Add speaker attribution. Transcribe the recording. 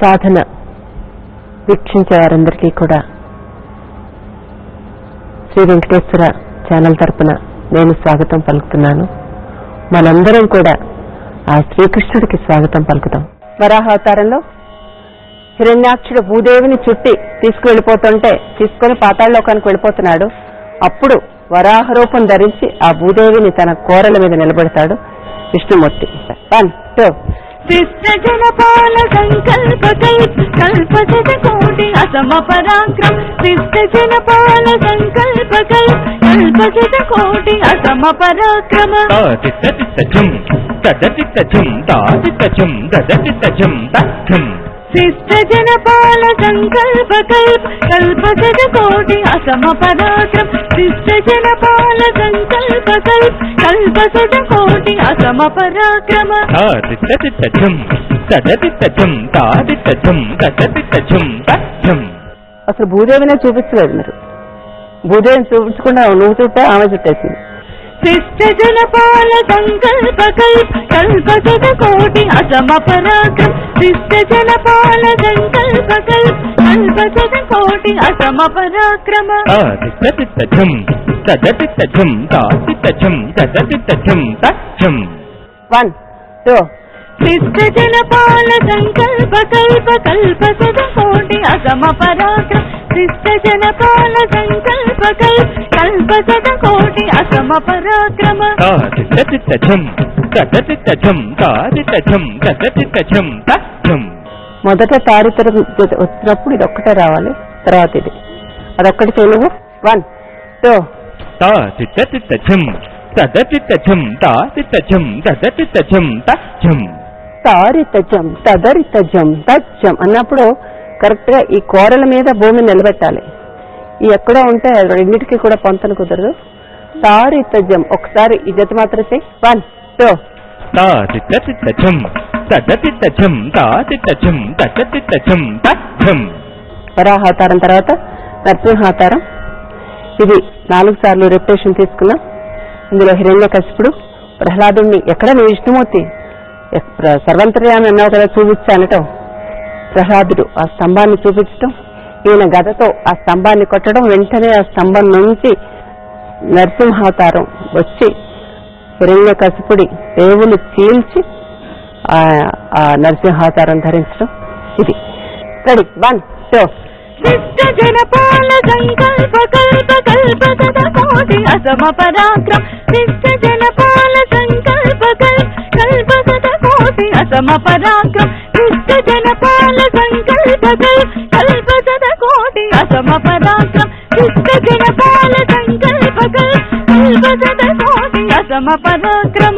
Speaker 1: సాధన వీక్షించే వారందరికీ కూడా శ్రీ వెంకటేశ్వర ఛానల్ తరపున నేను స్వాగతం పలుకుతున్నాను. మనందరం కూడా ఆ శ్రీకృష్ణుడికి స్వాగతం పలుకుతాం. వరాహావతారంలో హిరణ్యాక్షుడు భూదేవిని చుట్టి తీసుకువెళ్ళిపోతుంటే తీసుకుని పాతాళలోకానికి వెళ్ళిపోతున్నాడు. అప్పుడు వరాహ రూపం ధరించి ఆ భూదేవిని తన కోరల మీద నిలబెడతాడు విష్ణుమూర్తి. 1 2
Speaker 2: శిష్టజనపాల సంకల్ప కల్పజన కోటి అసమ పరాక్రమ శిష్టజనపాల సంకల్ప కల్పజన కోటి అసమ పరాక్రమ శిష్టజనపాల సంకల్ప కల్పజన కోటి అసమ పరాక్రమ శిష్టజనపాల సంకల్ప కల్పజన కోటి అసమ పరాక్రమ.
Speaker 1: అసలు భూదేవినే చూపించలేదు మీరు. భూదేవిని చూపించకుండా నువ్వు చుట్టా ఆమె చుట్టేసింది.
Speaker 2: శిష్టజనపాల సంకల్ప కల్పజన కోటి అసమ పరాక్రమ శిష్టజనపాల సంకల్ప కల్పజన కోటి అసమ పరాక్రమ.
Speaker 1: 1 2
Speaker 2: శిష్టజనపాల సంకల్ప కల్పజన కోటి అసమ పరాక్రమ శిష్టజనపాల సంకల్ప కల్పజన కోటి అసమ పరాక్రమ.
Speaker 1: మొదట తారితరం వచ్చినప్పుడు ఇది ఒక్కటే రావాలి, తర్వాత ఇది అదొక్కటి తెలుగు. 1 2 తారితజం తదరితజం తజ్జం అన్నప్పుడు కరెక్ట్ గా ఈ కోరల మీద భూమిని నిలబెట్టాలి. ఈ ఎక్కడో ఉంటే రెండింటికి కూడా పొంతన కుదరదు. తారితజం ఒకసారి ఈ జత మాత్రం చేయి. 1 2 వరాహావతారం తర్వాత నరసింహావతారం. ఇది 4 సార్లు రిపిటేషన్ తీసుకున్నాం. ఇందులో హిరణ్యకశిపుడు ప్రహ్లాదుడిని ఎక్కడ నీ విష్ణుమూర్తి సర్వంతర్యాన్ని అన్నావు కదా చూపించానటం, ప్రహ్లాదుడు ఆ స్తంభాన్ని చూపించటం, ఈయన గదతో ఆ స్తంభాన్ని కొట్టడం, వెంటనే ఆ స్తంభం నుంచి నరసింహావతారం వచ్చి హిరణ్యకశిపుడి రేవులు చీల్చి ఆ నరసింహావతారం ధరించడం. ఇది రెడీ. 1 2
Speaker 2: శిష్టజనపాల సంకల్ప కల్పజన కోటి అసమ పరాక్రమ శిష్టజనపాల సంకల్ప కల్పజన కోటి అసమ పరాక్రమ శిష్టజనపాల సంకల్ప కల్పజన కోటి అసమ పరాక్రమ శిష్టజనపాల సంకల్ప కల్పజన కోటి అసమ పరాక్రమ.